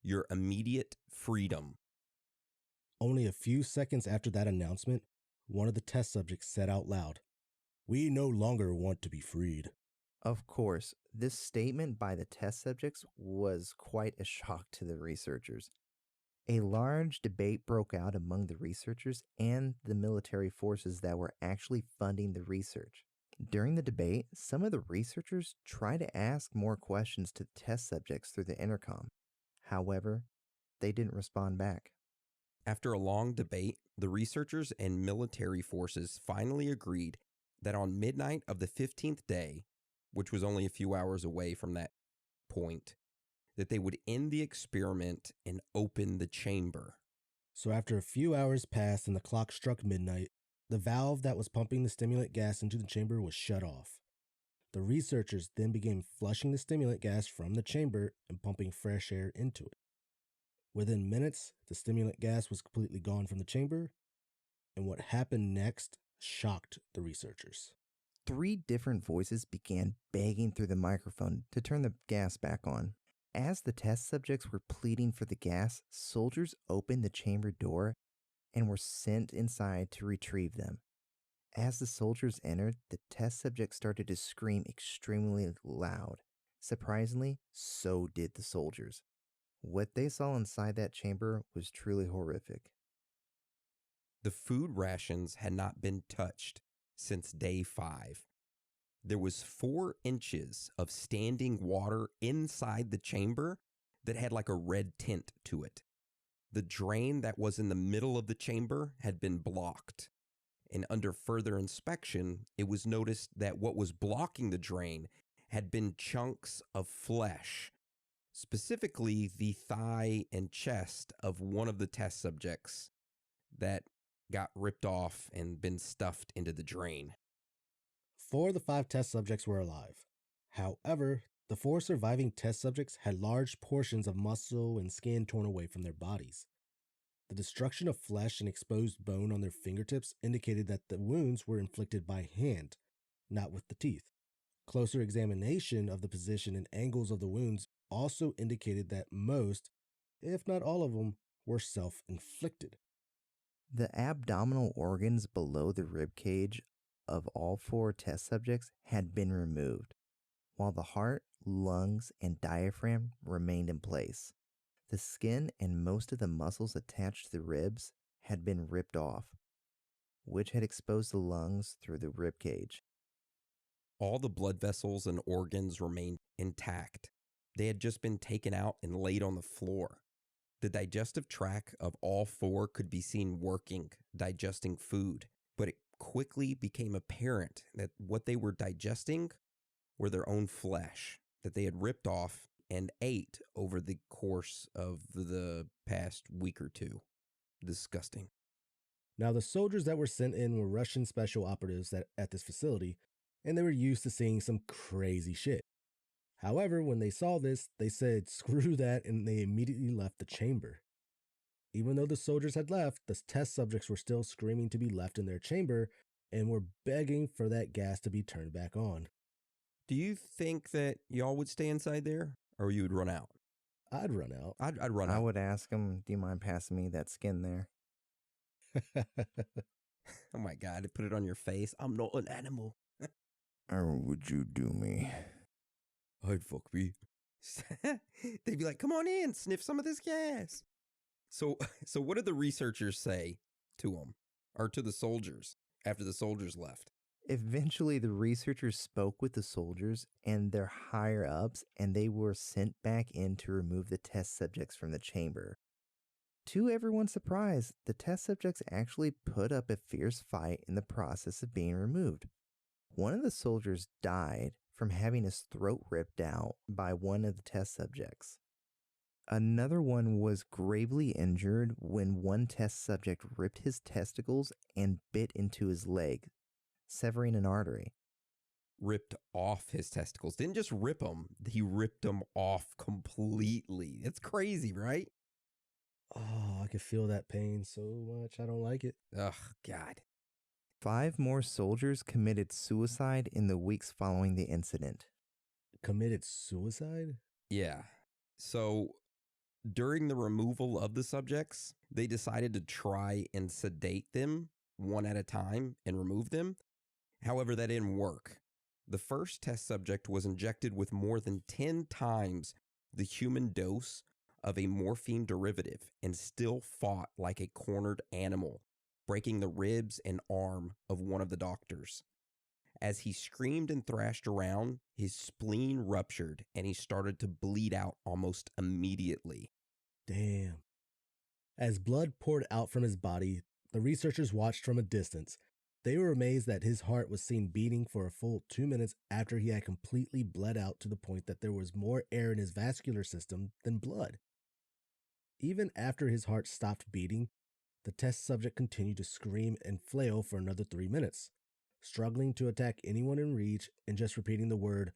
your immediate freedom. Only a few seconds after that announcement, one of the test subjects said out loud, "We no longer want to be freed." Of course, this statement by the test subjects was quite a shock to the researchers. A large debate broke out among the researchers and the military forces that were actually funding the research. During the debate, some of the researchers tried to ask more questions to the test subjects through the intercom. However, they didn't respond back. After a long debate, the researchers and military forces finally agreed that on midnight of the 15th day, which was only a few hours away from that point, that they would end the experiment and open the chamber. So after a few hours passed and the clock struck midnight, the valve that was pumping the stimulant gas into the chamber was shut off. The researchers then began flushing the stimulant gas from the chamber and pumping fresh air into it. Within minutes, the stimulant gas was completely gone from the chamber, and what happened next shocked the researchers. 3 different voices began begging through the microphone to turn the gas back on. As the test subjects were pleading for the gas, soldiers opened the chamber door and were sent inside to retrieve them. As the soldiers entered, the test subjects started to scream extremely loud. Surprisingly, so did the soldiers. What they saw inside that chamber was truly horrific. The food rations had not been touched since day 5. There was 4 inches of standing water inside the chamber that had like a red tint to it. The drain that was in the middle of the chamber had been blocked. And under further inspection, it was noticed that what was blocking the drain had been chunks of flesh, specifically the thigh and chest of one of the test subjects that got ripped off and been stuffed into the drain. 4 of the 5 test subjects were alive. However, the 4 surviving test subjects had large portions of muscle and skin torn away from their bodies. The destruction of flesh and exposed bone on their fingertips indicated that the wounds were inflicted by hand, not with the teeth. Closer examination of the position and angles of the wounds also indicated that most, if not all of them, were self-inflicted. The abdominal organs below the rib cage of all 4 test subjects had been removed, while the heart, lungs, and diaphragm remained in place. The skin and most of the muscles attached to the ribs had been ripped off, which had exposed the lungs through the rib cage. All the blood vessels and organs remained intact. They had just been taken out and laid on the floor. The digestive tract of all 4 could be seen working, digesting food, but it quickly became apparent that what they were digesting were their own flesh that they had ripped off and ate over the course of the past week or 2. Disgusting. Now, the soldiers that were sent in were Russian special operatives at this facility, and they were used to seeing some crazy shit. However, when they saw this, they said, "Screw that," and they immediately left the chamber. Even though the soldiers had left, the test subjects were still screaming to be left in their chamber and were begging for that gas to be turned back on. Do you think that y'all would stay inside there or you would run out? I'd run out. I'd run out. I would ask them, "Do you mind passing me that skin there?" Oh my God, put it on your face. I'm not an animal. Or would you do me? I'd fuck me. They'd be like, come on in, sniff some of this gas. So what did the researchers say to them or to the soldiers after the soldiers left? Eventually, the researchers spoke with the soldiers and their higher ups, and they were sent back in to remove the test subjects from the chamber. To everyone's surprise, the test subjects actually put up a fierce fight in the process of being removed. One of the soldiers died from having his throat ripped out by one of the test subjects. Another one was gravely injured when one test subject ripped his testicles and bit into his leg, severing an artery. Ripped off his testicles. Didn't just rip them. He ripped them off completely. It's crazy, right? Oh, I can feel that pain so much. I don't like it. Ugh, God. 5 more soldiers committed suicide in the weeks following the incident. Committed suicide? Yeah. So During the removal of the subjects, they decided to try and sedate them one at a time and remove them. However, that didn't work. The first test subject was injected with more than 10 times the human dose of a morphine derivative and still fought like a cornered animal, breaking the ribs and arm of one of the doctors. As he screamed and thrashed around, his spleen ruptured and he started to bleed out almost immediately. Damn. As blood poured out from his body, the researchers watched from a distance. They were amazed that his heart was seen beating for a full 2 minutes after he had completely bled out to the point that there was more air in his vascular system than blood. Even after his heart stopped beating, the test subject continued to scream and flail for another 3 minutes, struggling to attack anyone in reach and just repeating the word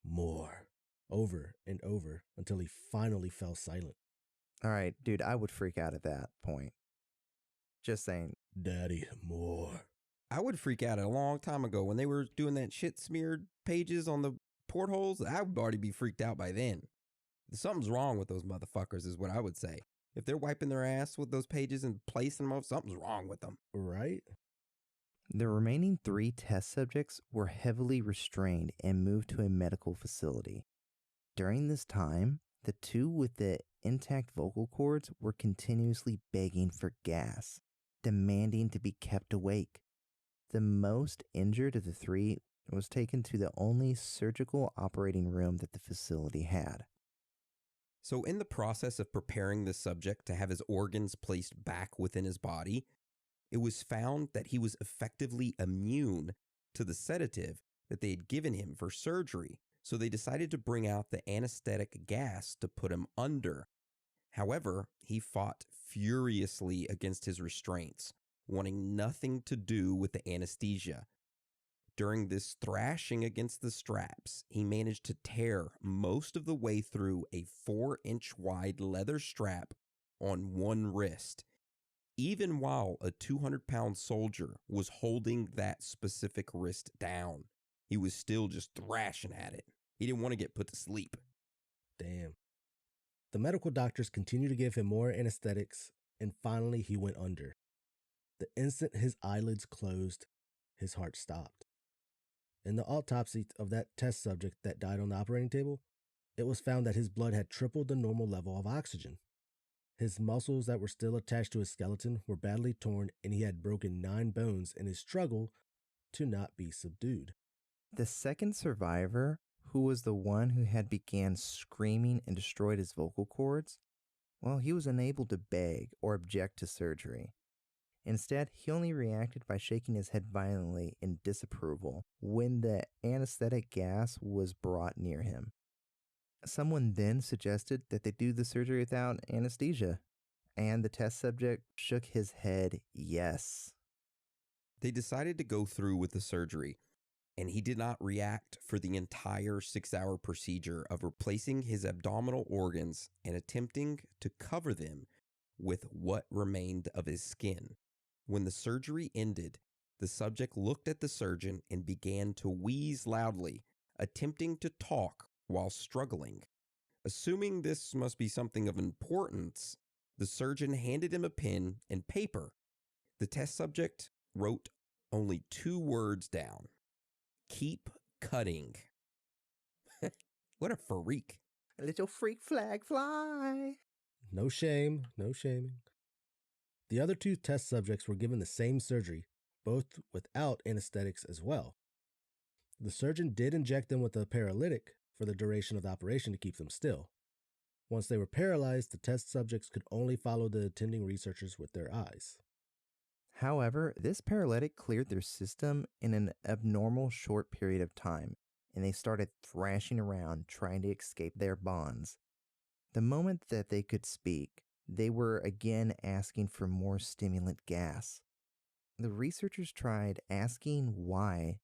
"more" over and over until he finally fell silent. All right, dude, I would freak out at that point. Just saying. "Daddy, more." I would freak out a long time ago when they were doing that shit smeared pages on the portholes. I would already be freaked out by then. Something's wrong with those motherfuckers is what I would say. If they're wiping their ass with those pages and placing them up, something's wrong with them. Right? The remaining 3 test subjects were heavily restrained and moved to a medical facility. During this time, the 2 with the intact vocal cords were continuously begging for gas, demanding to be kept awake. The most injured of the 3 was taken to the only surgical operating room that the facility had. So in the process of preparing the subject to have his organs placed back within his body, it was found that he was effectively immune to the sedative that they had given him for surgery. So they decided to bring out the anesthetic gas to put him under. However, he fought furiously against his restraints, wanting nothing to do with the anesthesia. During this thrashing against the straps, he managed to tear most of the way through a 4-inch wide leather strap on one wrist, even while a 200-pound soldier was holding that specific wrist down. He was still just thrashing at it. He didn't want to get put to sleep. Damn. The medical doctors continued to give him more anesthetics, and finally he went under. The instant his eyelids closed, his heart stopped. In the autopsy of that test subject that died on the operating table, it was found that his blood had tripled the normal level of oxygen. His muscles that were still attached to his skeleton were badly torn, and he had broken 9 bones in his struggle to not be subdued. The second survivor, who was the one who had began screaming and destroyed his vocal cords, well, he was unable to beg or object to surgery. Instead, he only reacted by shaking his head violently in disapproval when the anesthetic gas was brought near him. Someone then suggested that they do the surgery without anesthesia, and the test subject shook his head yes. They decided to go through with the surgery, and he did not react for the entire 6-hour procedure of replacing his abdominal organs and attempting to cover them with what remained of his skin. When the surgery ended, the subject looked at the surgeon and began to wheeze loudly, attempting to talk while struggling. Assuming this must be something of importance, the surgeon handed him a pen and paper. The test subject wrote only 2 words down. Keep cutting. What a freak. A little freak flag fly. No shame, no shaming. The other 2 test subjects were given the same surgery, both without anesthetics as well. The surgeon did inject them with a paralytic for the duration of the operation to keep them still. Once they were paralyzed, the test subjects could only follow the attending researchers with their eyes. However, this paralytic cleared their system in an abnormal short period of time, and they started thrashing around trying to escape their bonds. The moment that they could speak, they were again asking for more stimulant gas. The researchers tried asking why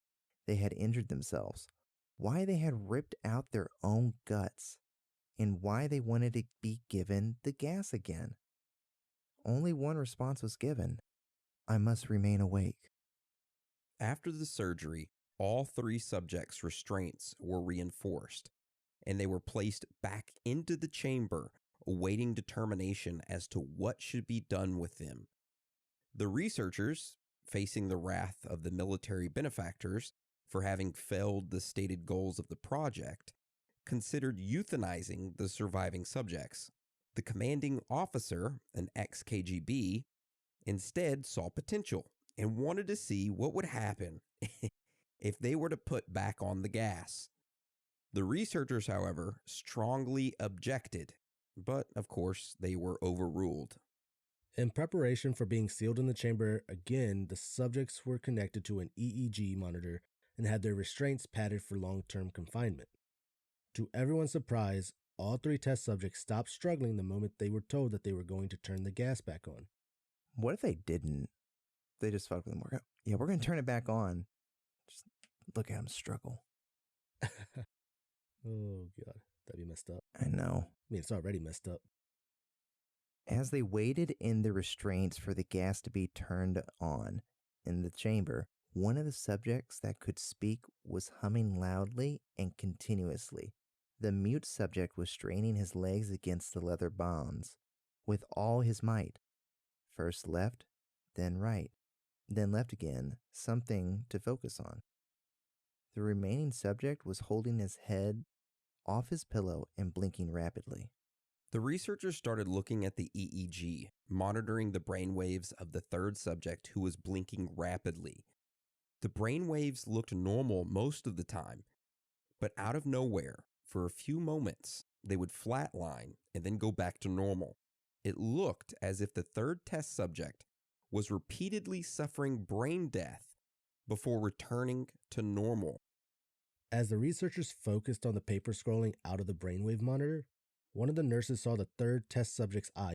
they had injured themselves, why they had ripped out their own guts, and why they wanted to be given the gas again. Only one response was given: I must remain awake. After the surgery, all 3 subjects' restraints were reinforced, and they were placed back into the chamber awaiting determination as to what should be done with them. The researchers, facing the wrath of the military benefactors for having failed the stated goals of the project, considered euthanizing the surviving subjects. The commanding officer, an ex-KGB, instead saw potential and wanted to see what would happen if they were to put back on the gas. The researchers, however, strongly objected, but of course they were overruled. In preparation for being sealed in the chamber again, the subjects were connected to an EEG monitor and had their restraints padded for long-term confinement. To everyone's surprise, all 3 test subjects stopped struggling the moment they were told that they were going to turn the gas back on. What if they didn't? They just fucked with them. We're going to turn it back on. Just look at them struggle. Oh, God. That'd be messed up. I know. I mean, it's already messed up. As they waited in the restraints for the gas to be turned on in the chamber, one of the subjects that could speak was humming loudly and continuously. The mute subject was straining his legs against the leather bonds with all his might. First left, then right, then left again, something to focus on. The remaining subject was holding his head off his pillow and blinking rapidly. The researchers started looking at the EEG, monitoring the brainwaves of the third subject who was blinking rapidly. The brainwaves looked normal most of the time, but out of nowhere, for a few moments, they would flatline and then go back to normal. It looked as if the third test subject was repeatedly suffering brain death before returning to normal. As the researchers focused on the paper scrolling out of the brainwave monitor, one of the nurses saw the third test subject's eye